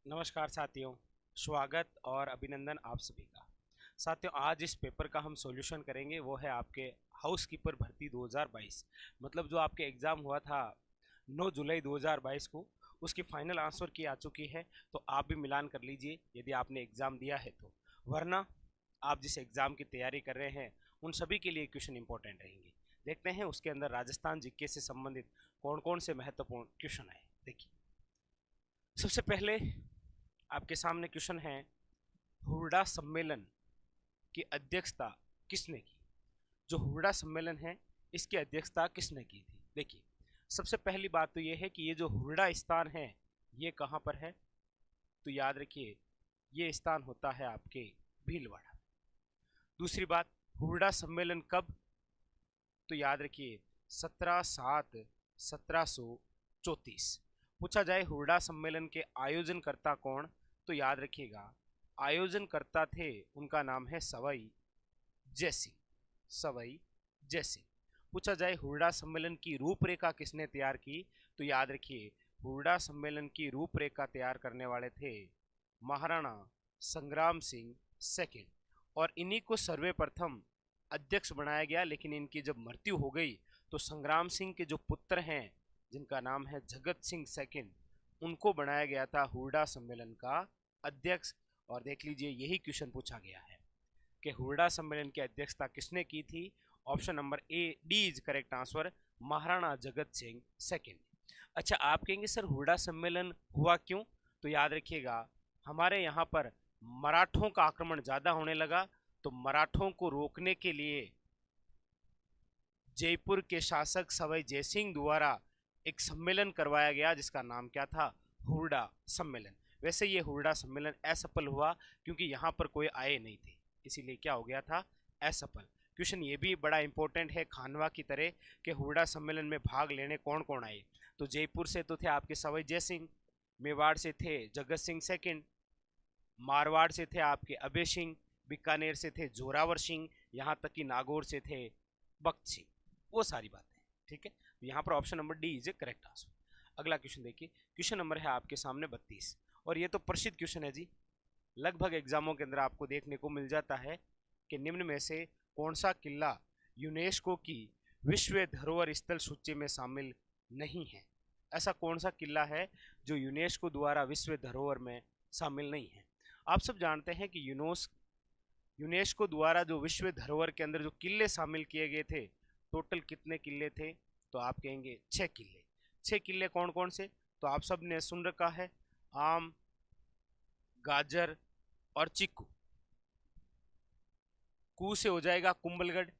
नमस्कार साथियों, स्वागत और अभिनंदन आप सभी का। साथियों, आज इस पेपर का हम सॉल्यूशन करेंगे, वो है आपके हाउसकीपर भर्ती 2022। मतलब जो आपके एग्ज़ाम हुआ था 9 जुलाई 2022 को, उसकी फाइनल आंसर की आ चुकी है। तो आप भी मिलान कर लीजिए यदि आपने एग्ज़ाम दिया है तो, वरना आप जिस एग्ज़ाम की तैयारी कर रहे हैं उन सभी के लिए क्वेश्चन इंपॉर्टेंट रहेंगे। देखते हैं उसके अंदर राजस्थान जीके से संबंधित कौन कौन से महत्वपूर्ण क्वेश्चन आए। देखिए, सबसे पहले आपके सामने क्वेश्चन है, हुर्डा सम्मेलन की अध्यक्षता किसने की? जो हुर्डा सम्मेलन है इसकी अध्यक्षता किसने की थी? देखिए, सबसे पहली बात तो ये है कि ये जो हुर्डा स्थान है ये कहाँ पर है? तो याद रखिए, ये स्थान होता है आपके भीलवाड़ा। दूसरी बात, हुर्डा सम्मेलन कब? तो याद रखिए 17/7/1734। पूछा जाए हुर्डा सम्मेलन के आयोजनकर्ता कौन, तो याद रखिएगा आयोजनकर्ता थे, उनका नाम है सवाई जयसिंह। सवाई जयसिंह। पूछा जाए हुर्डा सम्मेलन की रूपरेखा किसने तैयार की, तो याद रखिए हुर्डा सम्मेलन की रूपरेखा तैयार करने वाले थे महाराणा संग्राम सिंह सेकंड, और इन्हीं को सर्वप्रथम अध्यक्ष बनाया गया। लेकिन इनकी जब मृत्यु हो गई तो संग्राम सिंह के जो पुत्र हैं जिनका नाम है जगत सिंह सेकंड, उनको बनाया गया था हुर्डा सम्मेलन का अध्यक्ष। और देख लीजिए, यही क्वेश्चन पूछा गया है कि हुर्डा सम्मेलन की अध्यक्षता किसने की थी। Option number A D is correct answer, Maharana Jagat Singh second. अच्छा, आप कहेंगे सर हुर्डा सम्मेलन हुआ क्यों? तो याद रखिएगा हमारे यहाँ पर मराठों का आक्रमण ज्यादा होने लगा, तो मराठों को रोकने के लिए जयपुर के शासक सवाई जयसिंह द्वारा एक सम्मेलन करवाया गया जिसका नाम क्या था? हुर्डा सम्मेलन। वैसे ये हुर्डा सम्मेलन असफल हुआ क्योंकि यहाँ पर कोई आए नहीं थे, इसीलिए क्या हो गया था? असफल। क्वेश्चन ये भी बड़ा इंपॉर्टेंट है खानवा की तरह कि हुर्डा सम्मेलन में भाग लेने कौन कौन आए। तो जयपुर से तो थे आपके सवाई जयसिंह, मेवाड़ से थे जगत सिंह सेकंड, मारवाड़ से थे आपके अभय सिंह, बीकानेर से थे जोरावर सिंह, यहाँ तक कि नागौर से थे बख्त सिंह। वो सारी बातें, ठीक है। तो यहाँ पर option number D is a correct answer. अगला क्वेश्चन देखिए, क्वेश्चन नंबर है आपके सामने 32, और ये तो प्रसिद्ध क्वेश्चन है जी, लगभग एग्जामों के अंदर आपको देखने को मिल जाता है कि निम्न में से कौन सा किला यूनेस्को की विश्व धरोहर स्थल सूची में शामिल नहीं है? ऐसा कौन सा किला है जो यूनेस्को द्वारा विश्व धरोहर में शामिल नहीं है? आप सब जानते हैं कि यूनेस्को द्वारा जो विश्व धरोहर के अंदर जो किले शामिल किए गए थे, टोटल कितने किले थे? तो आप कहेंगे 6 किले। 6 किले कौन कौन से? तो आप सब ने सुन रखा है, आम, गाजर और चिक्कू। कू से हो जाएगा कुंभलगढ़,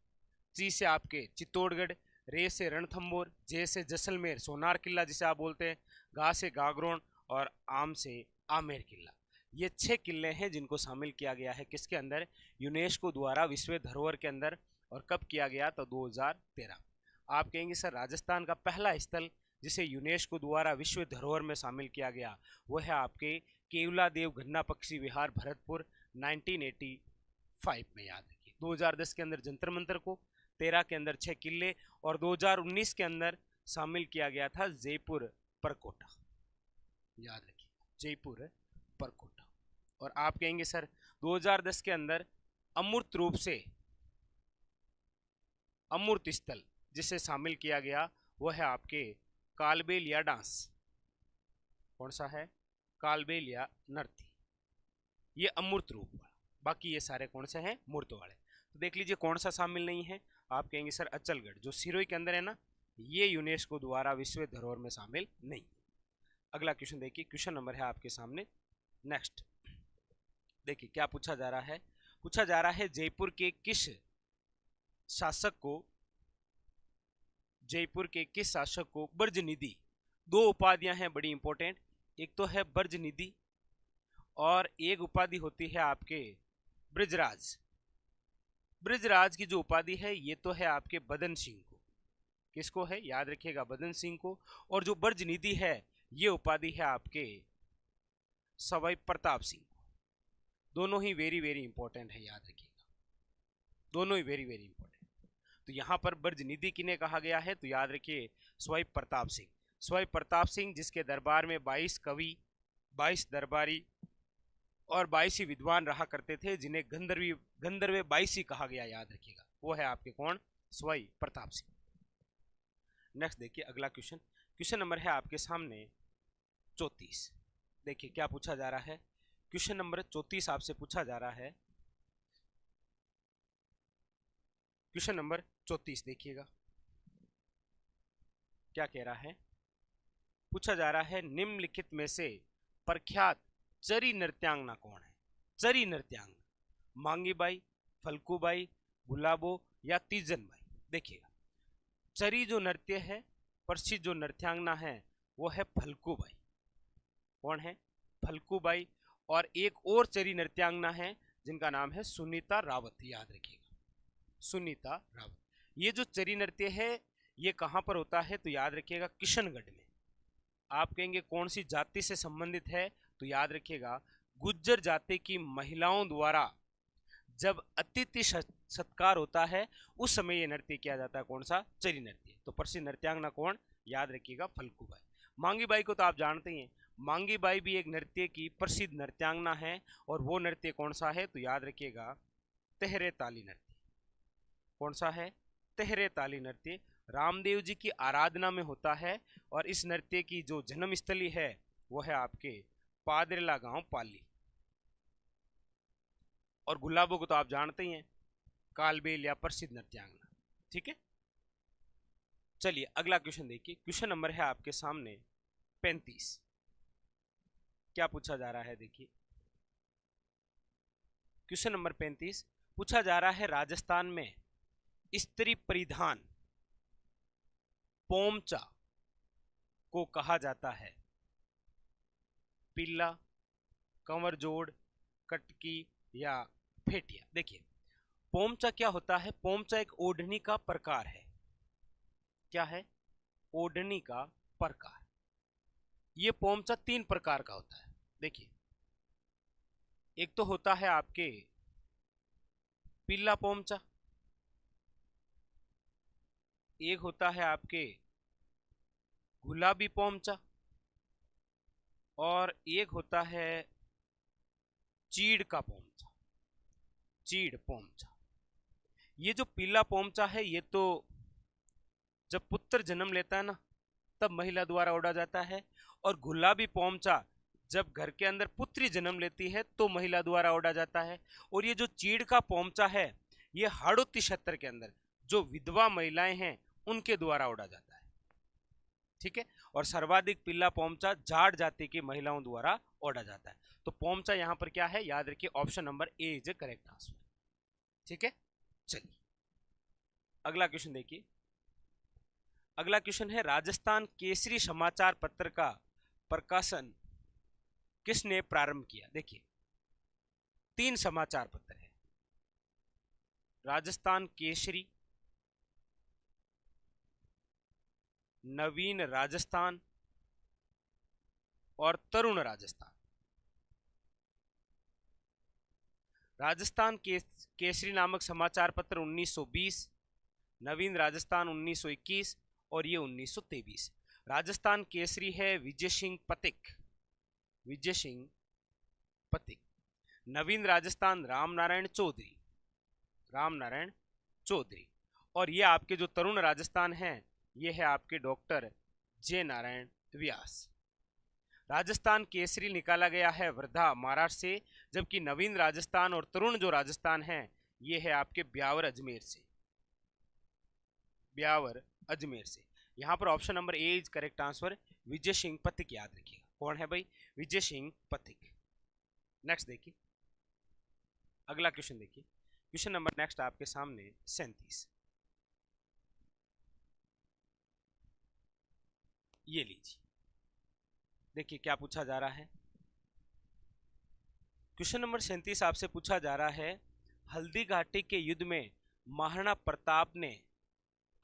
ची से आपके चित्तौड़गढ़, रे से रणथंबोर, जे से जैसलमेर सोनार किला जिसे आप बोलते हैं, गा से गागरोन, और आम से आमेर किला। ये 6 किले हैं जिनको शामिल किया गया है किसके अंदर? यूनेस्को द्वारा विश्व धरोहर के अंदर। और कब किया गया? तो 2013। आप कहेंगे सर राजस्थान का पहला स्थल जिसे यूनेस्को द्वारा विश्व धरोहर में शामिल किया गया वो है आपके केवला देव गन्ना पक्षी विहार भरतपुर, 1985 में। याद रखिए 2010 के अंदर जंतर मंतर को, 13 के अंदर 6 किले, और 2019 के अंदर शामिल किया गया था जयपुर परकोटा। याद रखिए जयपुर परकोटा। और आप कहेंगे सर 2010 के अंदर अमूर्त रूप से अमूर्त स्थल जिसे शामिल किया गया वो है आपके कालबेल या डांस। कौन सा है? कालबेल या नर्ती। ये अमूर्त रूप वाला, बाकी ये सारे कौन से हैं? मूर्त वाले। तो देख लीजिए कौन सा शामिल नहीं है। आप कहेंगे सर अचलगढ़ जो सिरोही के अंदर है ना, ये यूनेस्को द्वारा विश्व धरोहर में शामिल नहीं। अगला क्वेश्चन देखिए, क्वेश्चन नंबर है आपके सामने नेक्स्ट। देखिए क्या पूछा जा रहा है। पूछा जा रहा है जयपुर के किस शासक को ब्रज निधि, 2 उपाधियां हैं बड़ी इंपॉर्टेंट, एक तो है ब्रज निधि और एक उपाधि होती है आपके ब्रजराज। ब्रजराज की जो उपाधि है ये तो है आपके बदन सिंह को। किसको है? याद रखिएगा बदन सिंह को। और जो ब्रज निधि है ये उपाधि है आपके सवाई प्रताप सिंह को। दोनों ही वेरी वेरी इंपॉर्टेंट है, याद रखिएगा दोनों ही वेरी वेरी इंपॉर्टेंट। तो यहाँ पर ब्रज निधि किन्हें कहा गया है? तो याद रखिए सवाई प्रताप सिंह। सवाई प्रताप सिंह जिसके दरबार में 22 कवि, 22 दरबारी और 22 विद्वान रहा करते थे, जिन्हें गंधर्व 22 कहा गया, याद रखिएगा। वो है आपके कौन? स्वई प्रताप सिंह। नेक्स्ट देखिए अगला क्वेश्चन। क्वेश्चन नंबर है आपके सामने 34। देखिए क्या पूछा जा रहा है। क्वेश्चन नंबर 34 आपसे पूछा जा रहा है। क्वेश्चन नंबर 34 देखिएगा क्या कह रहा है। पूछा जा रहा है निम्नलिखित में से प्रख्यात चरी नृत्यांगना कौन है? चरी नृत्यांगना, मांगीबाई, फल्गुबाई, गुलाबो या तीजनबाई। देखिएगा चरी जो नृत्य है, प्रसिद्ध जो नृत्यांगना है वो है फल्गुबाई। कौन है? फल्गुबाई। और एक और चरी नृत्यांगना है जिनका नाम है सुनीता रावत, याद रखिएगा, सुनीता रावत। ये जो चरी नृत्य है ये कहां पर होता है? तो याद रखिएगा किशनगढ़ में। आप कहेंगे कौन सी जाति से संबंधित है? तो याद रखिएगा गुज्जर जाति की महिलाओं द्वारा जब अतिथि सत्कार होता है उस समय ये नृत्य किया जाता है। कौन सा? चरी नृत्य। तो प्रसिद्ध नृत्यांगना कौन? याद रखिएगा फल्गुबाई। मांगीबाई को तो आप जानते ही हैं, मांगीबाई भी एक नृत्य की प्रसिद्ध नृत्यांगना है, और वो नृत्य कौन सा है? तो याद रखिएगा तेहरे ताली नृत्य। कौन सा है? तेहरे ताली नृत्य। रामदेव जी की आराधना में होता है, और इस नृत्य की जो जन्मस्थली है वो है आपके पादरेला गांव पाली। और गुलाबो को तो आप जानते ही हैं, कालबेल या प्रसिद्ध नृत्यांगना। ठीक है, चलिए अगला क्वेश्चन देखिए। क्वेश्चन नंबर है आपके सामने 35। क्या पूछा जा रहा है? देखिए क्वेश्चन नंबर 35 पूछा जा रहा है राजस्थान में स्त्री परिधान पोमचा को कहा जाता है पिल्ला, कंवर जोड़, कटकी या फेटिया। देखिए पोमचा क्या होता है? पोमचा एक ओढ़नी का प्रकार है। क्या है? ओढ़नी का प्रकार। ये पोमचा 3 प्रकार का होता है। देखिए एक तो होता है आपके पिल्ला पोमचा, एक होता है आपके गुलाबी पोमचा, और एक होता है चीड़ का पोमचा, चीड़ पोमचा। ये जो पीला पोमचा है ये तो जब पुत्र जन्म लेता है ना तब महिला द्वारा ओढ़ा जाता है, और गुलाबी पोमचा जब घर के अंदर पुत्री जन्म लेती है तो महिला द्वारा ओढ़ा जाता है। और ये जो चीड़ का पोमचा है ये हाड़ौती क्षेत्र के अंदर जो विधवा महिलाएं हैं उनके द्वारा ओढ़ा जाता है। ठीक है, और सर्वाधिक पीला पोमचा जाट जाति की महिलाओं द्वारा ओढ़ा जाता है। तो पोमचा यहां पर क्या है? याद रखिए option number A is a correct answer. ठीक है, चलिए अगला क्वेश्चन देखिए। अगला क्वेश्चन है राजस्थान केसरी समाचार पत्र का प्रकाशन किसने प्रारंभ किया? देखिए 3 समाचार पत्र है, राजस्थान केसरी, नवीन राजस्थान और तरुण राजस्थान। राजस्थान केसरी नामक समाचार पत्र 1920, नवीन राजस्थान 1921 और ये 1923। राजस्थान केसरी है विजय सिंह पथिक, विजय सिंह पथिक। नवीन राजस्थान रामनारायण चौधरी, रामनारायण चौधरी। और ये आपके जो तरुण राजस्थान हैं ये है आपके डॉक्टर जे नारायण व्यास। राजस्थान केसरी निकाला गया है वर्धा महाराष्ट्र से, जबकि नवीन राजस्थान और तरुण जो राजस्थान है ये है आपके ब्यावर अजमेर से, ब्यावर अजमेर से। यहां पर option number A is correct answer, Vijay Singh Pathik. याद रखिएगा कौन है भाई? विजय सिंह पथिक। नेक्स्ट देखिए अगला क्वेश्चन देखिए। क्वेश्चन नंबर नेक्स्ट आपके सामने 37। ये लीजिए, देखिए क्या पूछा जा रहा है। क्वेश्चन नंबर 37 आपसे पूछा जा रहा है हल्दी घाटी के युद्ध में महाराणा प्रताप ने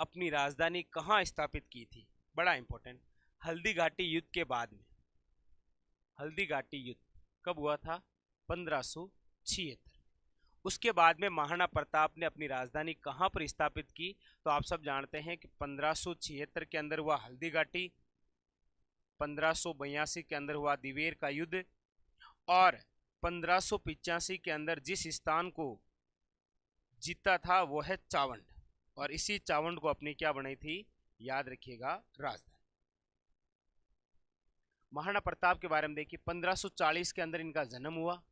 अपनी राजधानी कहां स्थापित की थी? बड़ा इंपॉर्टेंट। हल्दी घाटी युद्ध के बाद में, हल्दी घाटी युद्ध कब हुआ था? 1576। उसके बाद में महाराणा प्रताप ने अपनी राजधानी कहां पर स्थापित की? तो आप सब जानते हैं कि 1576 के अंदर हुआ हल्दी घाटी, 1582 के अंदर हुआ दिवेर का युद्ध, और 1585 के अंदर जिस स्थान को जीता था वो है चावंड, और इसी चावंड को अपनी क्या बनाई थी, याद रखिएगा, राजधानी। महाराणा प्रताप के बारे में देखिए, 1540 के अंदर इनका जन्म हुआ,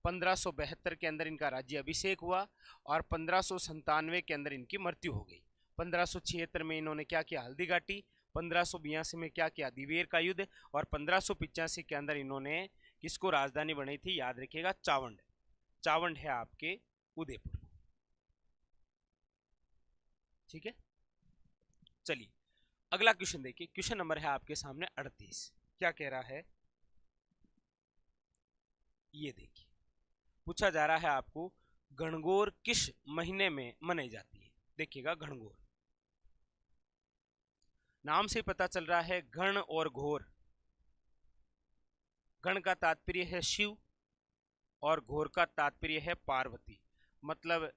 1572 के अंदर इनका राज्य अभिषेक हुआ, और 1597 के अंदर इनकी मृत्यु हो गई। 1576 में इन्होंने क्या किया, हल्दी घाटी, 1582 में क्या किया, दिवेर का युद्ध, और 1585 के अंदर इन्होंने किसको राजधानी बनाई थी, याद रखिएगा, चावंड। चावंड है आपके उदयपुर। ठीक है, चलिए अगला क्वेश्चन देखिए। क्वेश्चन नंबर है आपके सामने 38। क्या कह रहा है, ये देखिए, पूछा जा रहा है आपको गणगौर किस महीने में मनाई जाती है। देखिएगा, गणगौर नाम से पता चल रहा है गण और घोर। गण का तात्पर्य है शिव और घोर का तात्पर्य है पार्वती, मतलब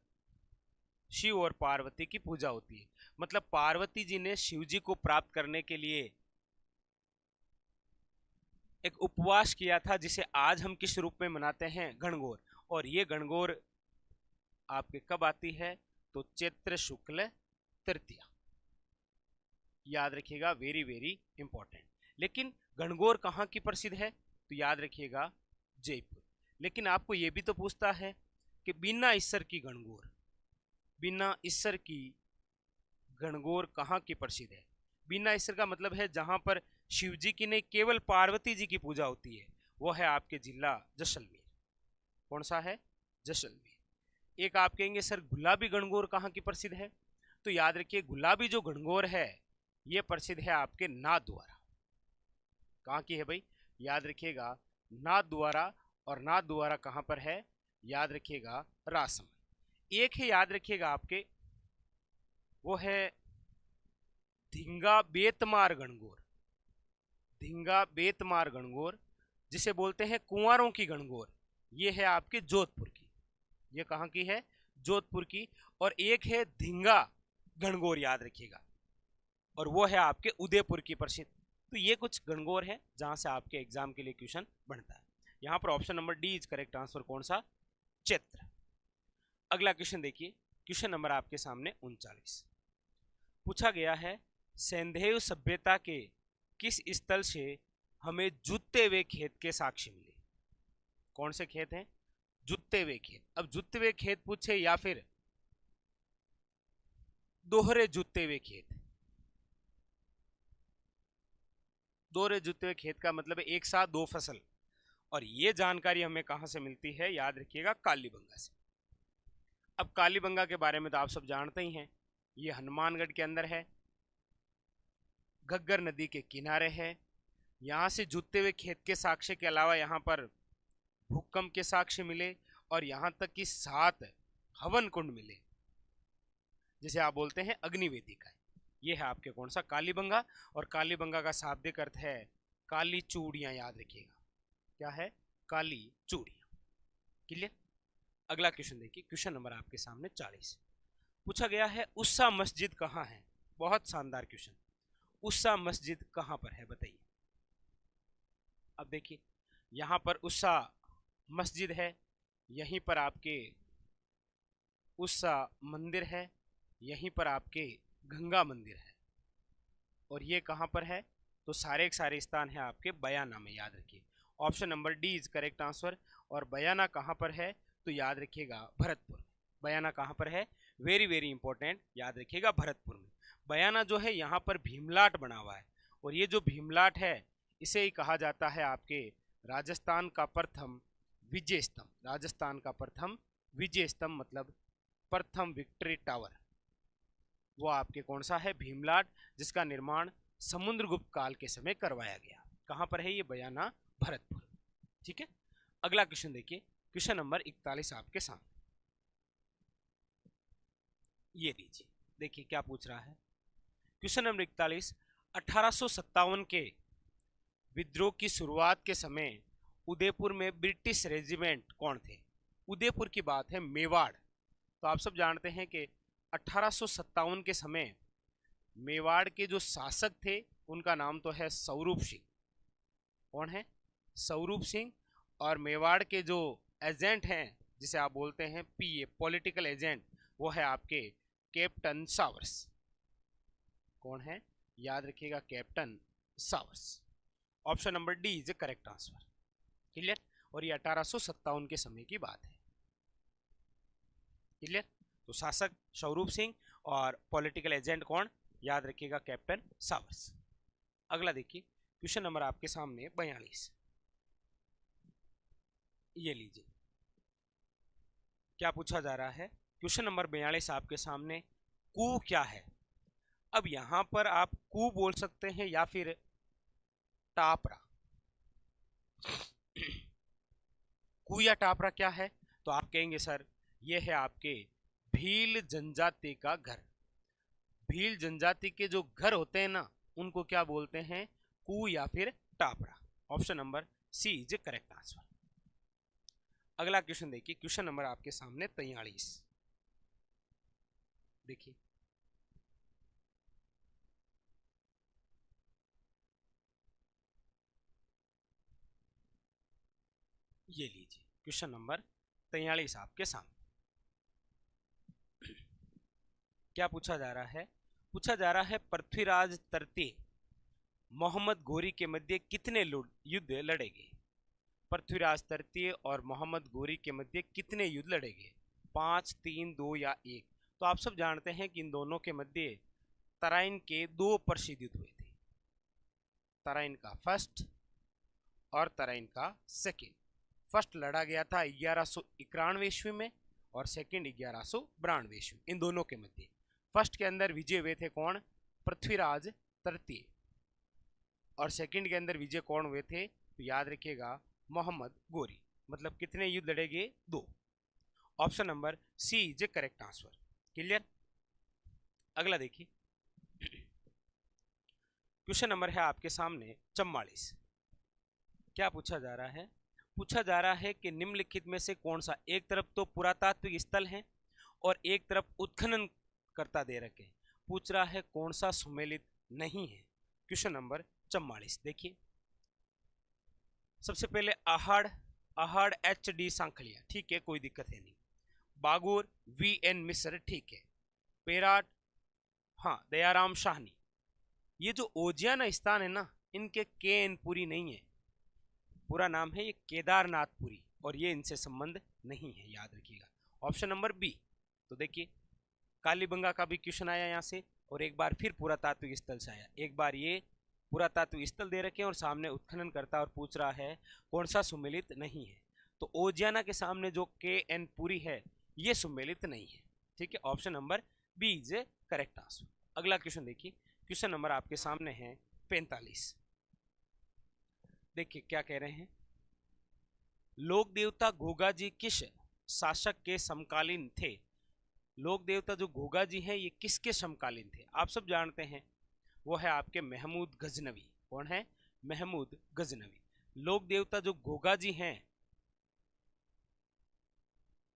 शिव और पार्वती की पूजा होती है। मतलब पार्वती जी ने शिव जी को प्राप्त करने के लिए एक उपवास किया था, जिसे आज हम किस रूप में मनाते हैं, गणगौर। और ये गणगौर आपके कब आती है, तो चैत्र शुक्ल तृतीया, याद रखिएगा, वेरी वेरी इंपॉर्टेंट। लेकिन गणगौर कहाँ की प्रसिद्ध है, तो याद रखिएगा, जयपुर। लेकिन आपको ये भी तो पूछता है कि बिना ईश्वर की गणगौर, बिना ईश्वर की गणगौर कहाँ की प्रसिद्ध है। बिना ईश्वर का मतलब है जहां पर शिव जी की नहीं, केवल पार्वती जी की पूजा होती है, वो है आपके जिला जैसलमेर। कौन सा है, जैसलमेर। एक आप कहेंगे सर गुलाबी गणगौर कहाँ की प्रसिद्ध है, तो याद रखिए, गुलाबी जो गणगौर है ये प्रसिद्ध है आपके नाथद्वारा। कहाँ की है भाई, याद रखिएगा, नाथद्वारा। और नाथद्वारा कहाँ पर है, याद रखिएगा, राजसमंद। एक है, याद रखिएगा आपके, वो है धिंगा बेतमार गणगौर। धिंगा बेतमार गणगौर, जिसे बोलते हैं कुंवारों की गणगौर, ये है आपके जोधपुर की। ये कहाँ की है, जोधपुर की। और एक है धिंगा गणगौर, याद रखिएगा, और वो है आपके उदयपुर की प्रसिद्ध। तो ये कुछ गणगौर है जहां से आपके एग्जाम के लिए क्वेश्चन बनता है। यहां पर option number D is correct answer. कौन सा, चैत्र। अगला क्वेश्चन देखिए, क्वेश्चन नंबर आपके सामने 39। पूछा गया है सैंधव सभ्यता के किस स्थल से हमें जुतते हुए खेत के साक्ष्य मिले। कौन से खेत हैं, जुतते हुए खेत। अब जुतते हुए खेत पूछे या फिर दोहरे जुतते हुए खेत। दोहरे जुतते हुए खेत का मतलब है एक साथ दो फसल, और ये जानकारी हमें कहां से मिलती है, याद रखिएगा, कालीबंगा से। अब कालीबंगा के बारे में तो आप सब जानते ही हैं, ये हनुमानगढ़ के अंदर है, घग्गर नदी के किनारे है। यहाँ से जुतते हुए खेत के साक्ष्य के अलावा यहाँ पर भूकंप के साक्ष्य मिले, और यहाँ तक कि 7 हवन कुंड मिले, जिसे आप बोलते हैं अग्निवेदिका। ये है आपके कौन सा, कालीबंगा। और कालीबंगा का शाब्दिक अर्थ है काली चूड़ियां, याद रखिएगा, क्या है, काली चूड़ियां। क्लियर। अगला क्वेश्चन देखिए, क्वेश्चन नंबर आपके सामने 40। पूछा गया है उस्सा मस्जिद कहाँ है। बहुत शानदार क्वेश्चन। उस्सा मस्जिद कहाँ पर है, बताइए। अब देखिए, यहाँ पर उस्सा मस्जिद है, यहीं पर आपके उस्सा मंदिर है, यहीं पर आपके गंगा मंदिर है, और ये कहाँ पर है, तो सारे के सारे स्थान है आपके बयाना में, याद रखिए। Option number D is correct answer. और बयाना कहाँ पर है, तो याद रखिएगा, भरतपुर। बयाना कहाँ पर है, वेरी वेरी इंपॉर्टेंट, याद रखिएगा, भरतपुर में। बयाना जो है यहाँ पर भीमलाट बना हुआ है, और ये जो भीमलाट है इसे ही कहा जाता है आपके राजस्थान का प्रथम विजय स्तंभ। राजस्थान का प्रथम विजय स्तंभ मतलब प्रथम विक्ट्री टावर, वो आपके कौन सा है, भीमलाट, जिसका निर्माण समुद्रगुप्त काल के समय करवाया गया। कहाँ पर है ये, बयाना, भरतपुर। ठीक है। अगला क्वेश्चन देखिए, क्वेश्चन नंबर 41 आपके सामने। ये लीजिए, देखिए क्या पूछ रहा है। क्वेश्चन नंबर 41, 1857 के विद्रोह की शुरुआत के समय उदयपुर में ब्रिटिश रेजिमेंट कौन थे। उदयपुर की बात है, मेवाड़। तो आप सब जानते हैं कि 1857 के समय मेवाड़ के जो शासक थे उनका नाम तो है स्वरूप सिंह। कौन है? स्वरूप सिंह। और मेवाड़ के जो एजेंट हैं जिसे आप बोलते हैं पीए, पॉलिटिकल एजेंट, वो है आपके कैप्टन सावर्स। कौन है? याद रखिएगा, captain showers. Option number D is a correct answer. Clear? और ये 1857 के समय की बात है। क्लियर? तो शासक स्वरूप सिंह और पॉलिटिकल एजेंट कौन? याद रखिएगा, कैप्टन सावर्स। अगला देखिए, क्वेश्चन नंबर आपके सामने 42। ये लीजिए, क्या पूछा जा रहा है? क्वेश्चन नंबर 42 आपके सामने, कू क्या है? अब यहां पर आप कू बोल सकते हैं या फिर टापरा। कू या टापरा क्या है? तो आप कहेंगे सर ये है आपके भील जनजाति का घर। भील जनजाति के जो घर होते हैं ना, उनको क्या बोलते हैं? कू या फिर टापरा। Option number C is correct answer. अगला क्वेश्चन देखिए, क्वेश्चन नंबर आपके सामने 43। देखिए, ये लीजिए क्वेश्चन नंबर 43 आपके सामने। क्या पूछा जा रहा है? पूछा जा रहा है पृथ्वीराज तृतीय मोहम्मद घोरी के मध्य कितने युद्ध लड़े गए? पृथ्वीराज तृतीय और मोहम्मद घोरी के मध्य कितने युद्ध लड़े गए? 5, 3, 2 या 1? तो आप सब जानते हैं कि इन दोनों के मध्य तराइन के 2 प्रसिद्ध युद्ध हुए थे। तराइन का फर्स्ट और तराइन का सेकेंड। फर्स्ट लड़ा गया था 1191 ईस्वी में और सेकेंड 1192 ईस्वी, इन दोनों के मध्य। फर्स्ट के अंदर विजय हुए थे कौन? पृथ्वीराज तृतीय। और सेकंड के अंदर विजय कौन हुए थे? तो याद रखिएगा, मोहम्मद घोरी। मतलब कितने युद्ध लड़े गए? 2। Option number C is a correct answer. Clear? अगला देखिए, क्वेश्चन नंबर है आपके सामने 44। क्या पूछा जा रहा है? पूछा जा रहा है कि निम्नलिखित में से कौन सा, एक तरफ तो पुरातात्विक स्थल है और एक तरफ उत्खनन करता दे रखे, पूछ रहा है कौन सा सुमेलित नहीं है। क्वेश्चन नंबर 44 देखिए, सबसे पहले आहड़, आहड़ एच डी सांखलिया, ठीक है, कोई दिक्कत है नहीं। बागुर वी एन मिश्र, ठीक है। पेराट, हाँ, दयाराम शाहनी। ये जो ओजियाना स्थान है ना, इनके के एन पुरी नहीं है, पूरा नाम है ये केदारनाथपुरी, और ये इनसे संबंध नहीं है, याद रखिएगा। Option number B. तो देखिए, कालीबंगा का भी क्वेश्चन आया यहाँ से, और एक बार फिर पुरातात्विक स्थल से आया। एक बार ये पुरातात्विक स्थल दे रखे हैं और सामने उत्खनन करता और पूछ रहा है कौन सा सुमेलित नहीं है। तो ओजियाना के सामने जो के एन पुरी है, ये सुमेलित नहीं है, ठीक है। Option number B is a correct answer. अगला क्वेश्चन देखिए, क्वेश्चन नंबर आपके सामने है 45। देखिए क्या कह रहे हैं, लोक देवता घोगा जी किस शासक के समकालीन थे? लोक देवता जो घोगा जी हैं, ये किसके समकालीन थे? आप सब जानते हैं, वो है आपके महमूद गजनवी। कौन है? महमूद गजनवी। लोक देवता जो घोगा जी हैं,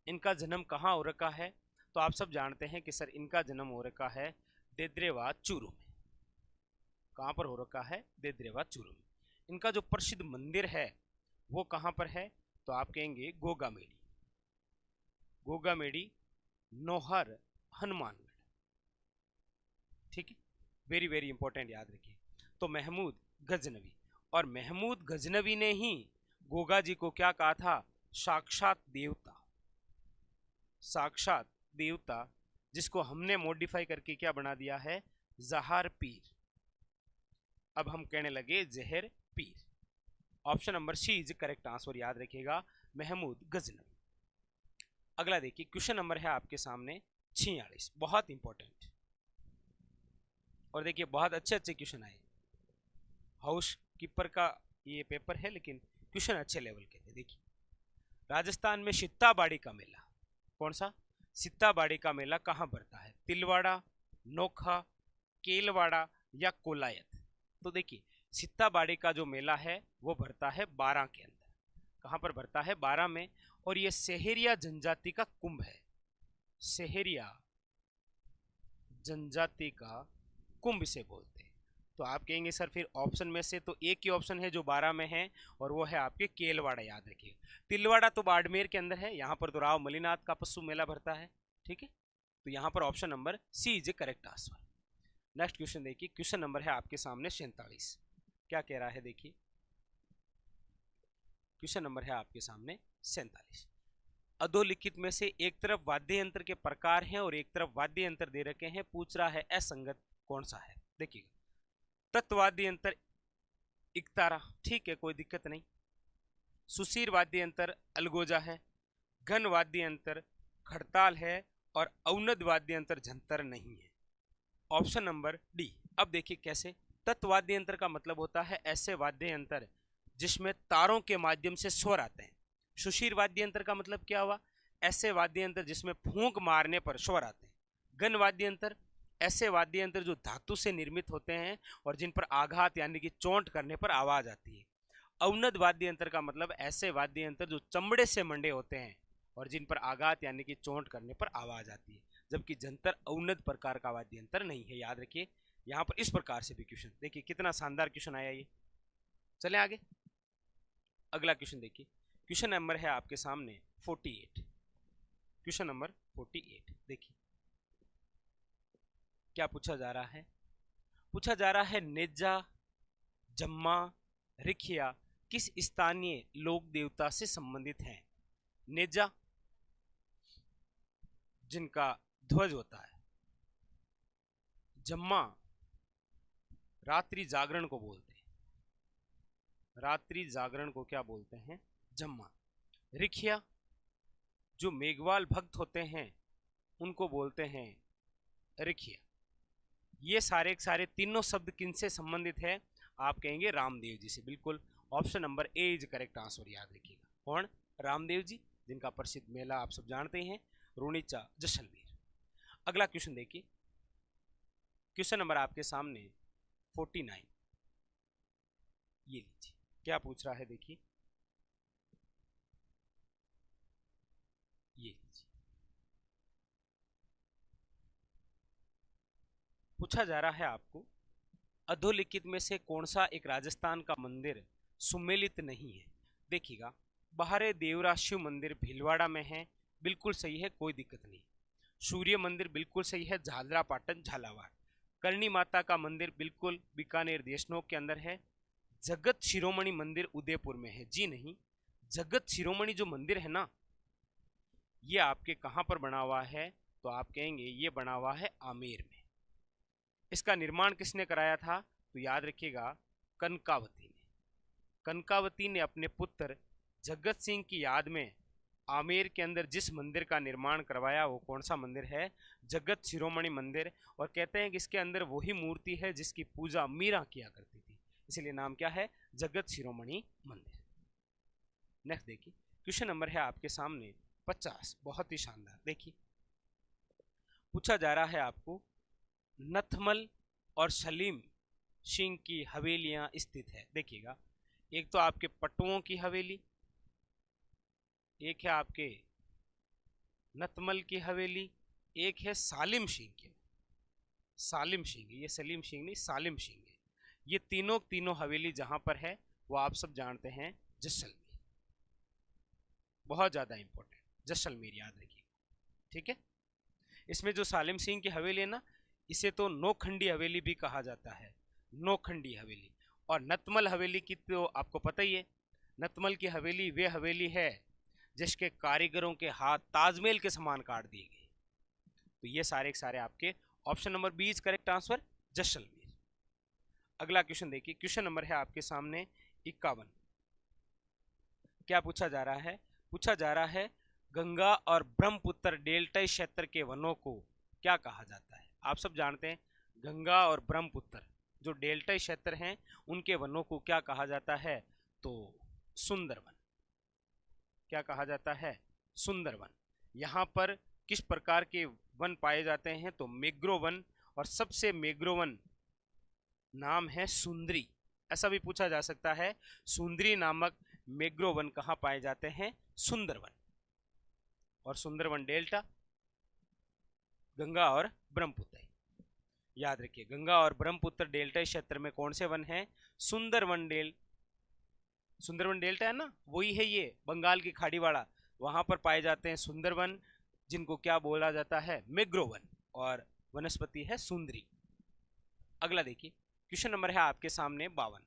इनका जन्म कहाँ हो रखा है? तो आप सब जानते हैं कि सर इनका जन्म हो रखा है देद्रेवा चूरू में। कहाँ पर हो रखा है? देद्रेवा चूरू में। इनका जो प्रसिद्ध मंदिर है वो कहाँ पर है? तो आप कहेंगे गोगामेड़ी। गोगामेड़ी नोहर हनुमानगढ़, ठीक है, वेरी वेरी इंपॉर्टेंट, याद रखिए। तो महमूद गजनवी, और महमूद गजनवी ने ही गोगा जी को क्या कहा था? साक्षात देवता। साक्षात देवता, जिसको हमने मॉडिफाई करके क्या बना दिया है? जहार पीर। अब हम कहने लगे Jahar Pir. Option number C is correct answer, याद रखिएगा, महमूद गजनवी। अगला देखिए, क्वेश्चन नंबर है आपके सामने 46, बहुत इंपॉर्टेंट, और देखिए बहुत अच्छे अच्छे क्वेश्चन आए। हाउस कीपर का ये पेपर है, लेकिन क्वेश्चन अच्छे लेवल के थे। देखिए, राजस्थान में सित्ताबाड़ी का मेला, कौन सा? सित्ताबाड़ी का मेला कहाँ भरता है? तिलवाड़ा, नोखा, केलवाड़ा या कोलायत? तो देखिए, सित्ताबाड़ी का जो मेला है वो भरता है 12 के अंदर। कहाँ पर भरता है? 12 में। और ये सेहरिया जनजाति का कुंभ है। सेहरिया जनजाति का कुंभ से बोलते हैं। तो आप कहेंगे सर फिर ऑप्शन में से तो एक ही ऑप्शन है जो 12 में है, और वो है आपके केलवाड़ा, याद रखिएगा। तिलवाड़ा तो बाड़मेर के अंदर है, यहाँ पर तो राव मलिनाथ का पशु मेला भरता है, ठीक है। तो यहाँ पर option number C is a correct answer. Next question देखिए, क्वेश्चन नंबर है आपके सामने 47। क्या कह रहा है देखिए, क्वेश्चन नंबर है आपके सामने 47। अधोलिखित में से एक तरफ वाद्य यंत्र के प्रकार हैं और एक तरफ वाद्य यंत्र दे रखे हैं, पूछ रहा है असंगत कौन सा है। देखिएगा, तत्वाद्य यंत्र इकतारा, ठीक है, कोई दिक्कत नहीं। सुशीर वाद्य यंत्र अलगोजा है, घन वाद्य यंत्र खड़ताल है, और अवनद वाद्य यंत्र झंतर नहीं है। Option number D. अब देखिए कैसे, तत्वाद्य यंत्र का मतलब होता है ऐसे वाद्य यंत्र जिसमें तारों के माध्यम से स्वर आते हैं। सुशीर वाद्य यंत्र का मतलब क्या हुआ, ऐसे वाद्य यंत्र जिसमें फूंक मारने पर स्वर आते हैं। घन वाद्य यंत्र ऐसे वाद्य यंत्र जो धातु से निर्मित होते हैं और जिन पर आघात यानी कि चोंट करने पर आवाज आती है। अवनद वाद्य यंत्र का मतलब ऐसे वाद्य यंत्र जो चमड़े से मंडे होते हैं और जिन पर आघात यानी कि चोंट करने पर आवाज आती है, जबकि जंतर अवनद प्रकार का वाद्य यंत्र नहीं है, याद रखिए। यहाँ पर इस प्रकार से भी क्वेश्चन देखिए, कितना शानदार क्वेश्चन आया ये। चले आगे, अगला क्वेश्चन देखिए, क्वेश्चन नंबर है आपके सामने 48। क्वेश्चन नंबर 48 देखिए क्या पूछा जा रहा है। पूछा जा रहा है नेजा, जम्मा, रिखिया किस स्थानीय लोक देवता से संबंधित हैं। नेजा जिनका ध्वज होता है, जम्मा रात्रि जागरण को बोलते हैं, रात्रि जागरण को क्या बोलते हैं, जम्मा। रिखिया जो मेघवाल भक्त होते हैं उनको बोलते हैं रिखिया। ये सारे तीनों शब्द किनसे संबंधित है, आप कहेंगे रामदेव जी से। बिल्कुल, option number A is correct answer, याद रखिएगा। कौन, रामदेव जी, जिनका प्रसिद्ध मेला आप सब जानते हैं, रुणीचा जैसलमेर। अगला क्वेश्चन देखिए, क्वेश्चन नंबर आपके सामने 49। ये लीजिए क्या पूछ रहा है देखिए, ये लीजिए पूछा जा रहा है आपको, अधोलिखित में से कौन सा एक राजस्थान का मंदिर सुमेलित नहीं है। देखिएगा, बहारे देवरा शिव मंदिर भीलवाड़ा में है, बिल्कुल सही है, कोई दिक्कत नहीं। सूर्य मंदिर बिल्कुल सही है, झालरा पाटन झालावाड़। करणी माता का मंदिर बिल्कुल बीकानेर देशनोक के अंदर है। जगत शिरोमणि मंदिर उदयपुर में है, जी नहीं, जगत शिरोमणि जो मंदिर है ना, ये आपके कहाँ पर बना हुआ है, तो आप कहेंगे ये बना हुआ है आमेर में। इसका निर्माण किसने कराया था, तो याद रखिएगा कनकावती ने। कनकावती ने अपने पुत्र जगत सिंह की याद में आमेर के अंदर जिस मंदिर का निर्माण करवाया वो कौन सा मंदिर है, जगत शिरोमणि मंदिर। और कहते हैं कि इसके अंदर वही मूर्ति है जिसकी पूजा मीरा किया करती थी, इसलिए नाम क्या है, जगत शिरोमणि मंदिर। नेक्स्ट देखिए, क्वेश्चन नंबर है आपके सामने 50, बहुत ही शानदार। देखिए पूछा जा रहा है आपको, नथमल और सलीम सिंह की हवेलियां स्थित है। देखिएगा, एक तो आपके पटुओं की हवेली, एक है आपके नथमल की हवेली, एक है सालिम सिंह की। सालिम सिंह, ये सलीम सिंह नहीं, सालिम सिंह है। ये तीनों हवेली जहां पर है वो आप सब जानते हैं जैसलमेर, बहुत ज्यादा इंपॉर्टेंट, जैसलमेर याद रखिए, ठीक है। इसमें जो सालिम सिंह की हवेली है ना, इसे तो नौखंडी हवेली भी कहा जाता है, नौखंडी हवेली। और नतमल हवेली की तो आपको पता ही है, नतमल की हवेली वे हवेली है जिसके कारीगरों के हाथ ताजमहल के समान काट दिए गए। तो ये सारे आपके option number B is correct answer, Jaisalmer. अगला क्वेश्चन देखिए, क्वेश्चन नंबर है आपके सामने 51। क्या पूछा जा रहा है, पूछा जा रहा है गंगा और ब्रह्मपुत्र डेल्टा क्षेत्र के वनों को क्या कहा जाता है। आप सब जानते हैं गंगा और ब्रह्मपुत्र जो डेल्टा क्षेत्र हैं उनके वनों को क्या कहा जाता है, तो सुंदरवन। क्या कहा जाता है, सुंदरवन। यहाँ पर किस प्रकार के वन पाए जाते हैं, तो मैंग्रोव वन, और सबसे मैंग्रोव वन नाम है सुंदरी। ऐसा भी पूछा जा सकता है, सुंदरी नामक मैंग्रोव वन कहाँ पाए जाते हैं, सुंदरवन। और सुंदरवन डेल्टा, गंगा और ब्रह्मपुत्र। याद रखिए, गंगा और ब्रह्मपुत्र डेल्टा क्षेत्र में कौन से वन हैं? सुंदरवन सुंदरवन डेल्टा है ना, वही है ये बंगाल की खाड़ी वाला, वहां पर पाए जाते हैं सुंदरवन, जिनको क्या बोला जाता है? मैग्रोवन, और वनस्पति है सुंदरी। अगला देखिए, क्वेश्चन नंबर है आपके सामने 52।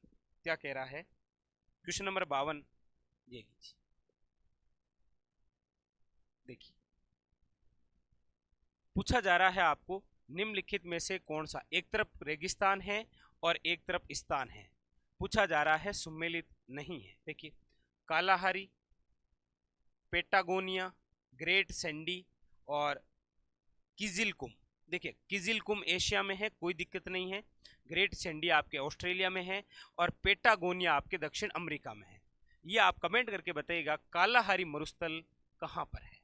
क्या कह रहा है? क्वेश्चन नंबर 52 ये लीजिए, देखिए पूछा जा रहा है आपको, निम्नलिखित में से कौन सा, एक तरफ रेगिस्तान है और एक तरफ स्थान है, पूछा जा रहा है, सुमेलित नहीं है। देखिए, कालाहारी, पेटागोनिया, ग्रेट सैंडी और किजिलकुम। देखिए, किजिलकुम एशिया में है, कोई दिक्कत नहीं है, ग्रेट सैंडी आपके ऑस्ट्रेलिया में है, और पेटागोनिया आपके दक्षिण अमेरिका में है। ये आप कमेंट करके बताइएगा कालाहारी मरुस्थल कहां पर है।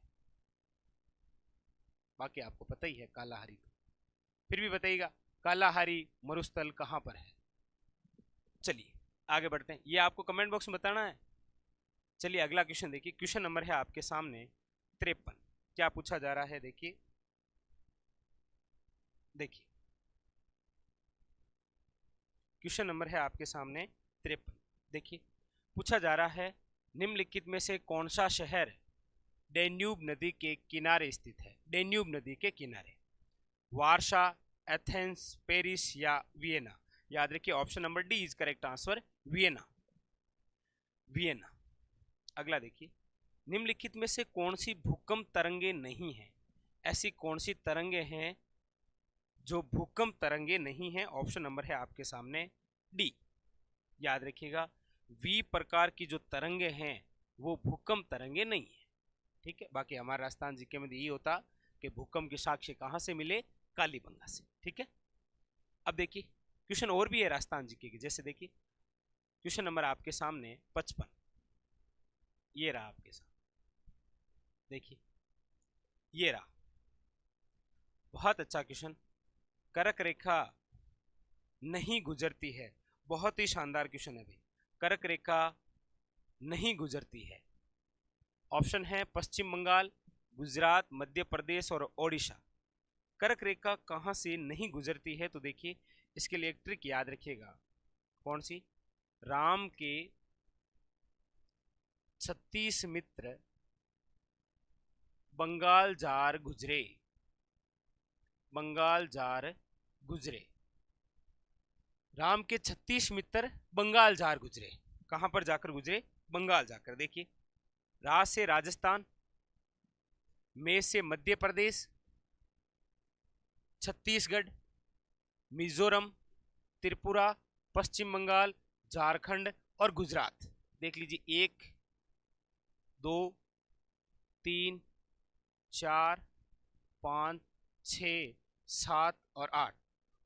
बाकी आपको पता ही है कालाहारी, तो फिर भी बताइएगा कालाहारी मरुस्थल कहां पर है। चलिए आगे बढ़ते हैं, ये आपको कमेंट बॉक्स में बताना है। चलिए अगला क्वेश्चन देखिए, क्वेश्चन नंबर है आपके सामने 53। क्या पूछा जा रहा है? देखिए देखिए क्वेश्चन नंबर है आपके सामने 53। देखिए पूछा जा रहा है, निम्नलिखित में से कौन सा शहर डेन्यूब नदी के किनारे स्थित है? डेन्यूब नदी के किनारे, वार्सा, एथेंस, पेरिस या वियना। याद रखिए, option number D is correct answer, Vienna, Vienna. अगला देखिए, निम्नलिखित में से कौन सी भूकंप तरंगे नहीं है? ऐसी कौन सी तरंगे हैं जो भूकंप तरंगे नहीं है? ऑप्शन नंबर है आपके सामने डी। याद रखिएगा, वी प्रकार की जो तरंगे हैं वो भूकंप तरंगे नहीं है, ठीक है। बाकी हमारा राजस्थान जीके में यही होता कि भूकंप के साक्ष्य कहां से मिले? कालीबंगा से, ठीक है। अब देखिए क्वेश्चन और भी है राजस्थान जीके के, जैसे देखिए क्वेश्चन नंबर आपके सामने 55, ये रहा आपके सामने, देखिए ये रहा, बहुत अच्छा क्वेश्चन। कर्क रेखा नहीं गुजरती है, बहुत ही शानदार क्वेश्चन है भाई। कर्क रेखा नहीं गुजरती है, ऑप्शन है पश्चिम बंगाल, गुजरात, मध्य प्रदेश और ओडिशा। कर्क रेखा कहां से नहीं गुजरती है? तो देखिए इसके लिए एक ट्रिक याद रखिएगा, कौन सी? राम के 36 मित्र बंगाल जार गुजरे, बंगाल जार गुजरे, राम के 36 मित्र बंगाल जार गुजरे। कहां पर जाकर गुजरे? बंगाल जाकर। देखिए, रा से राजस्थान, मे से मध्य प्रदेश, छत्तीसगढ़, मिजोरम, त्रिपुरा, पश्चिम बंगाल, झारखंड और गुजरात। देख लीजिए, 1 2 3 4 5 6 7 और 8,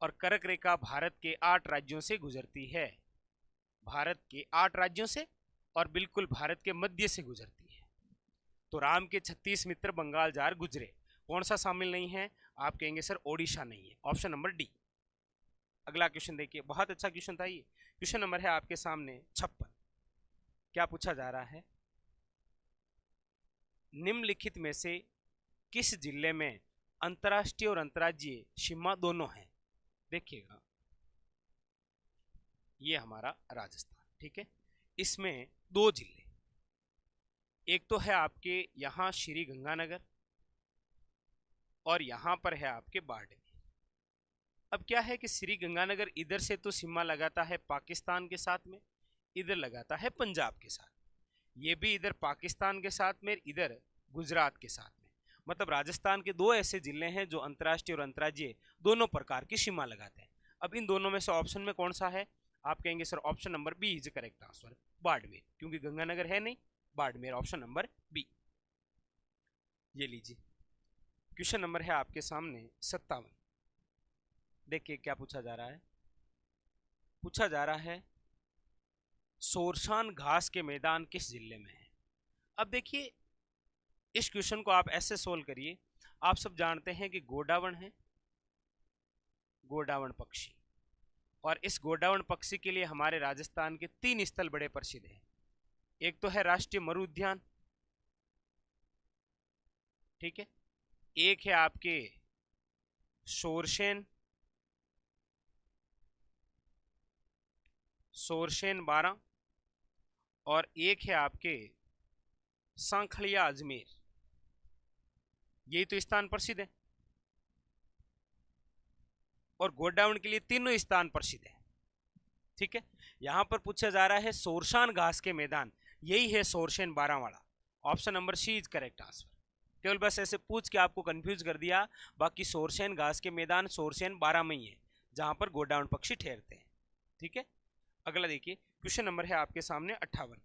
और कर्क रेखा भारत के 8 राज्यों से गुजरती है, भारत के 8 राज्यों से, और बिल्कुल भारत के मध्य से गुजरती है। तो राम के 36 मित्र बंगाल जार गुजरे, कौन सा शामिल नहीं है? आप कहेंगे सर ओडिशा नहीं है, ऑप्शन नंबर डी। अगला क्वेश्चन देखिए, बहुत अच्छा क्वेश्चन था ये। क्वेश्चन नंबर है आपके सामने 56। क्या पूछा जा रहा है? निम्नलिखित में से किस जिले में अंतर्राष्ट्रीय और अंतर्राज्यीय सीमा दोनों हैं? देखिएगा, ये हमारा राजस्थान, ठीक है। इसमें 2 जिले, एक तो है आपके यहां श्री गंगानगर, और यहां पर है आपके बाड़मेर। अब क्या है कि श्री गंगानगर इधर से तो सीमा लगाता है पाकिस्तान के साथ में, इधर लगाता है पंजाब के साथ, ये भी इधर पाकिस्तान के साथ में, इधर गुजरात के साथ में। मतलब राजस्थान के 2 ऐसे जिले हैं जो अंतर्राष्ट्रीय और अंतर्राज्यीय दोनों प्रकार की सीमा लगाते हैं। अब इन दोनों में से ऑप्शन में कौन सा है? आप कहेंगे sir option number B is correct answer, Barmer, क्योंकि गंगानगर है नहीं, बाड़मेर, ऑप्शन नंबर बी। ये लीजिए, क्वेश्चन नंबर है आपके सामने 57। देखिए क्या पूछा जा रहा है? पूछा जा रहा है, सोरसान घास के मैदान किस जिले में है? अब देखिए, इस क्वेश्चन को आप ऐसे सोल्व करिए। आप सब जानते हैं कि गोडावण है, गोडावण पक्षी, और इस गोडावण पक्षी के लिए हमारे राजस्थान के 3 स्थल बड़े प्रसिद्ध हैं। एक तो है राष्ट्रीय मरु उद्यान, ठीक है, एक है आपके शोरशेन, सोरशेन 12 और एक है आपके सांखलिया अजमेर। यही तो स्थान प्रसिद्ध है और गोडाउन के लिए तीनों स्थान प्रसिद्ध है। ठीक है, यहां पर पूछा जा रहा है सोरशान घास के मैदान, यही है सोरशेन 12 वाला। Option number C is correct answer. केवल बस ऐसे पूछ के आपको कंफ्यूज कर दिया, बाकी सोरशेन घास के मैदान सोरशेन 12 में ही है जहां पर गोडाउन पक्षी ठहरते हैं। ठीक है, अगला देखिए क्वेश्चन नंबर है आपके सामने 58।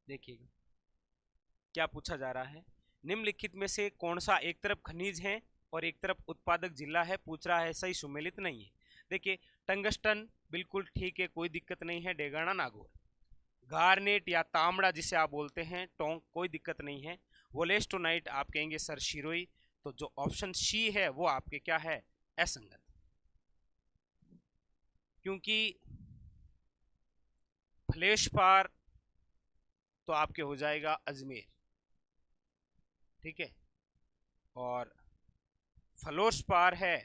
देखिएगा क्या पूछा जा रहा है, निम्नलिखित में से कौन सा एक तरफ खनिज है और एक तरफ उत्पादक जिला है, पूछ रहा है, सही सुमेलित नहीं है। देखिए टंगस्टन बिल्कुल ठीक है, कोई दिक्कत नहीं है, डेगाना नागौर। गार्नेट या तांबड़ा जिसे आप बोलते हैं टोंक, कोई दिक्कत नहीं है। वोलेस्टोनाइट आप कहेंगे सर शिरोई, तो जो ऑप्शन सी है वो आपके क्या है, असंगत, क्योंकि फ्लेशपार तो आपके हो जाएगा अजमेर। ठीक है, और फ्लोरस्पार है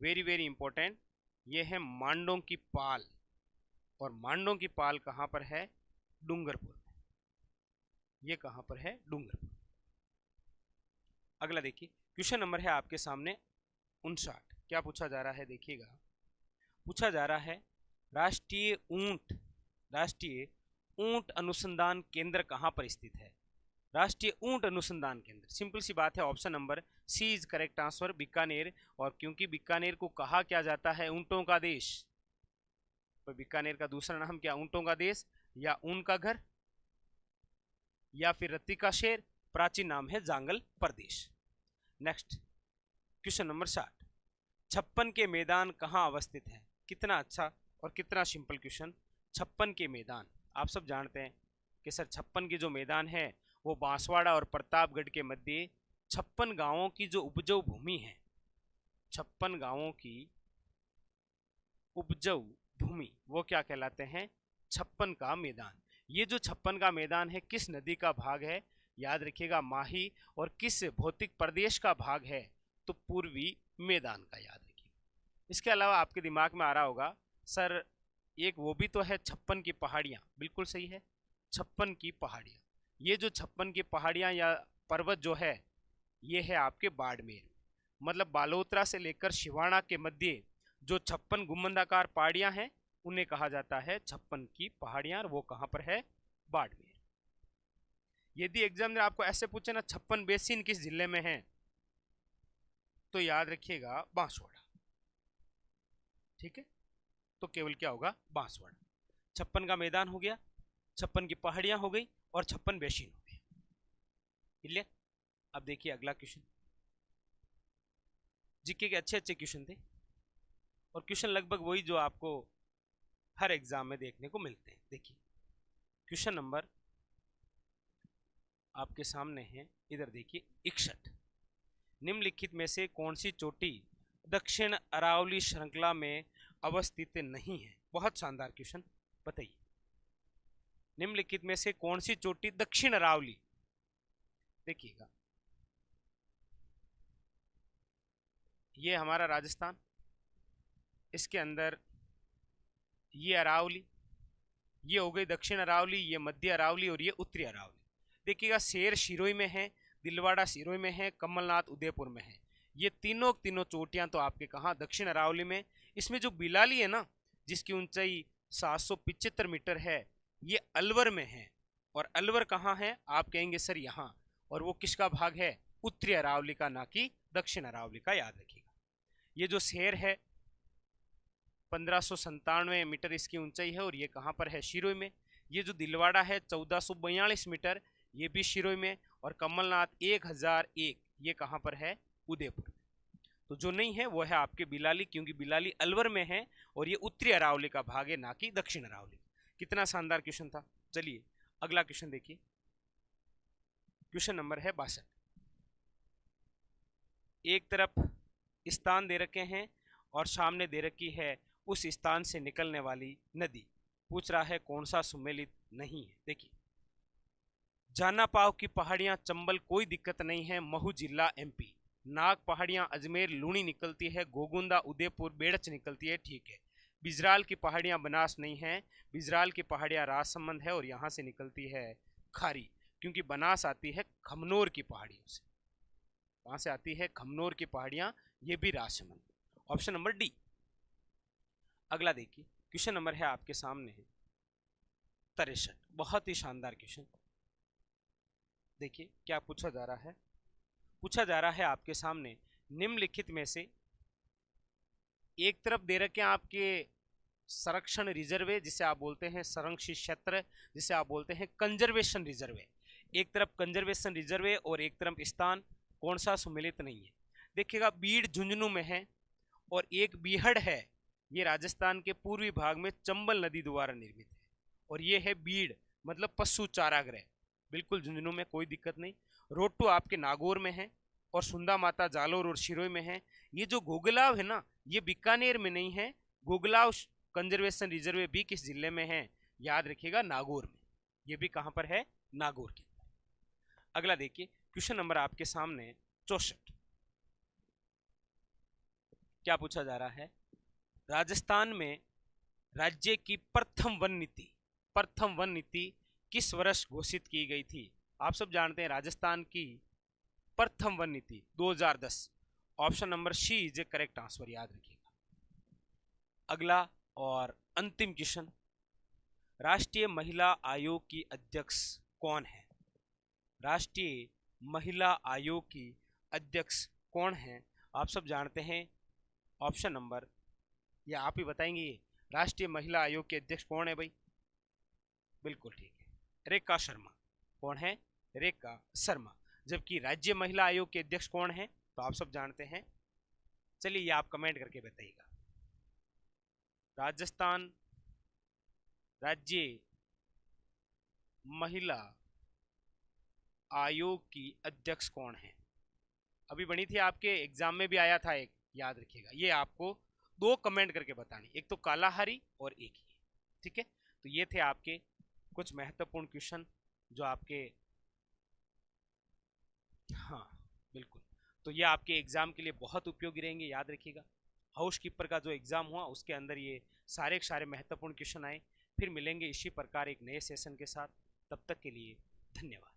वेरी वेरी इंपॉर्टेंट, ये है मांडों की पाल, और मांडों की पाल कहां पर है, डूंगरपुर में। ये कहां पर है, डूंगरपुर। अगला देखिए क्वेश्चन नंबर है आपके सामने 59। क्या पूछा जा रहा है, देखिएगा पूछा जा रहा है राष्ट्रीय ऊंट अनुसंधान केंद्र कहां पर स्थित है। राष्ट्रीय ऊंट अनुसंधान केंद्र, सिंपल सी बात है, option number C is correct answer, Bikaner. और क्योंकि बीकानेर को कहा क्या जाता है, ऊंटों का देश, तो बीकानेर का दूसरा नाम क्या, ऊंटों का देश, या ऊन का घर, या फिर रत्ती का शेर, प्राचीन नाम है जांगल प्रदेश। नेक्स्ट क्वेश्चन नंबर 60, 56 के मैदान कहां अवस्थित है। कितना अच्छा और कितना सिंपल क्वेश्चन। 56 के मैदान आप सब जानते हैं कि सर 56 के जो मैदान है वो बांसवाड़ा और प्रतापगढ़ के मध्य 56 गांवों की जो उपजाऊ भूमि है, 56 गांवों की उपजाऊ भूमि, वो क्या कहलाते हैं, 56 का मैदान। ये जो 56 का मैदान है किस नदी का भाग है, याद रखिएगा माही, और किस भौतिक प्रदेश का भाग है, तो पूर्वी मैदान का, याद रखिए। इसके अलावा आपके दिमाग में आ रहा होगा सर एक वो भी तो है 56 की पहाड़ियाँ, बिल्कुल सही है, 56 की पहाड़ियाँ। ये जो 56 की पहाड़ियाँ या पर्वत जो है ये है आपके बाड़मेर, मतलब बालोतरा से लेकर शिवाना के मध्य जो 56 गुंबदाकार पहाड़ियाँ हैं उन्हें कहा जाता है 56 की पहाड़ियाँ, और वो कहाँ पर है, बाड़मेर। यदि एग्जाम में आपको ऐसे पूछे ना 56 बेसिन किस जिले में है, तो याद रखिएगा बांसवाड़ा। ठीक है, तो केवल क्या होगा, बांसवाड़ा। 56 का मैदान हो गया, 56 की पहाड़ियां हो गई, और 56 बेसिन हो गए। क्लियर। अब देखिए अगला क्वेश्चन, जीके के अच्छे क्वेश्चन थे, और क्वेश्चन लगभग वही जो आपको हर एग्जाम में देखने को मिलते हैं। देखिए क्वेश्चन नंबर आपके सामने है, इधर देखिए 61, निम्नलिखित में से कौन सी चोटी दक्षिण अरावली श्रृंखला में अवस्थित नहीं है। बहुत शानदार क्वेश्चन, बताइए निम्नलिखित में से कौन सी चोटी दक्षिण अरावली, देखिएगा ये हमारा राजस्थान, इसके अंदर ये अरावली, ये हो गई दक्षिण अरावली, ये मध्य अरावली, और ये उत्तरी अरावली। देखिएगा शेर शिरोई में है, दिलवाड़ा सिरोही में है, कमलनाथ उदयपुर में है। ये तीनों चोटियां तो आपके कहाँ, दक्षिण अरावली में। इसमें जो बिलाली है ना, जिसकी ऊंचाई 775 मीटर है, ये अलवर में है। और अलवर कहाँ है, आप कहेंगे सर यहाँ, और वो किसका भाग है, उत्तरी अरावली का, ना कि दक्षिण अरावली का, याद रखिएगा। ये जो शेर है 1597 मीटर इसकी ऊंचाई है, और ये कहाँ पर है, शिरोई में। ये जो दिलवाड़ा है 1442 मीटर, ये भी शिरोई में। और कमलनाथ 1001, ये कहाँ पर है, उदयपुर। तो जो नहीं है वो है आपके बिलाली, क्योंकि बिलाली अलवर में है, और ये उत्तरी अरावली का भाग है, ना कि दक्षिण अरावली। कितना शानदार क्वेश्चन था। चलिए अगला क्वेश्चन देखिए, क्वेश्चन नंबर है 62। एक तरफ स्थान दे रखे हैं और सामने दे रखी है उस स्थान से निकलने वाली नदी, पूछ रहा है कौन सा सुमेलित नहीं है। देखिए जाना पाव की पहाड़ियां चंबल, कोई दिक्कत नहीं है, महू जिला एमपी। नाग पहाड़ियां अजमेर लूणी निकलती है, गोगुंदा उदयपुर बेड़च निकलती है, ठीक है। बिजराल की पहाड़ियां बनास नहीं है, बिजराल की पहाड़ियां राजसमंद है और यहां से निकलती है खारी, क्योंकि बनास आती है खमनोर की पहाड़ियों से। वहां से आती है खमनोर की पहाड़ियां, ये भी राजसमंद। Option number D. अगला देखिए, क्वेश्चन नंबर है आपके सामने है 63। बहुत ही शानदार क्वेश्चन। देखिए क्या पूछा जा रहा है। पूछा जा रहा है आपके सामने, निम्नलिखित में से एक तरफ दे रखे हैं आपके संरक्षण रिजर्व, जिसे आप बोलते हैं संरक्षित क्षेत्र, जिसे आप बोलते हैं कंजर्वेशन रिजर्व। एक तरफ कंजर्वेशन रिजर्व और एक तरफ स्थान, कौन सा सम्मिलित नहीं है। देखिएगा, बीड़ झुंझुनू में है और एक बीहड़ है, ये राजस्थान के पूर्वी भाग में चंबल नदी द्वारा निर्मित है, और ये है बीड़ मतलब पशु चारागृह, बिल्कुल झुंझुनू में, कोई दिक्कत नहीं। रोटू आपके नागौर में है और सुंदा माता जालोर और शिरोई में है। ये जो गोगलाव है ना, ये बीकानेर में नहीं है, गोगलाव कंजर्वेशन रिजर्व भी किस जिले में है, याद रखिएगा, नागौर में। ये भी कहां पर है, नागौर के। अगला देखिए, क्वेश्चन नंबर आपके सामने 64। क्या पूछा जा रहा है, राजस्थान में राज्य की प्रथम वन नीति किस वर्ष घोषित की गई थी। आप सब जानते हैं राजस्थान की प्रथम वन नीति 2010। Option number C is a correct answer, याद रखिएगा। अगला और अंतिम क्वेश्चन, राष्ट्रीय महिला आयोग की अध्यक्ष कौन है। राष्ट्रीय महिला आयोग की अध्यक्ष कौन है, आप सब जानते हैं। ऑप्शन नंबर, या आप ही बताएंगे, ये राष्ट्रीय महिला आयोग के अध्यक्ष कौन है भाई। बिल्कुल ठीक है, रेखा शर्मा। कौन है, रेखा शर्मा। जबकि राज्य महिला आयोग के अध्यक्ष कौन है, तो आप सब जानते हैं। चलिए ये आप कमेंट करके बताइएगा, राजस्थान राज्य महिला आयोग की अध्यक्ष कौन है। अभी बनी थी, आपके एग्जाम में भी आया था एक, याद रखिएगा। ये आपको दो कमेंट करके बतानी, एक तो कालाहारी और एक ही, ठीक है। तो ये थे आपके कुछ महत्वपूर्ण क्वेश्चन जो आपके, हाँ बिल्कुल, तो ये आपके एग्जाम के लिए बहुत उपयोगी रहेंगे, याद रखिएगा। हाउस कीपर का जो एग्जाम हुआ उसके अंदर ये सारे महत्वपूर्ण क्वेश्चन आए। फिर मिलेंगे इसी प्रकार एक नए सेशन के साथ, तब तक के लिए धन्यवाद।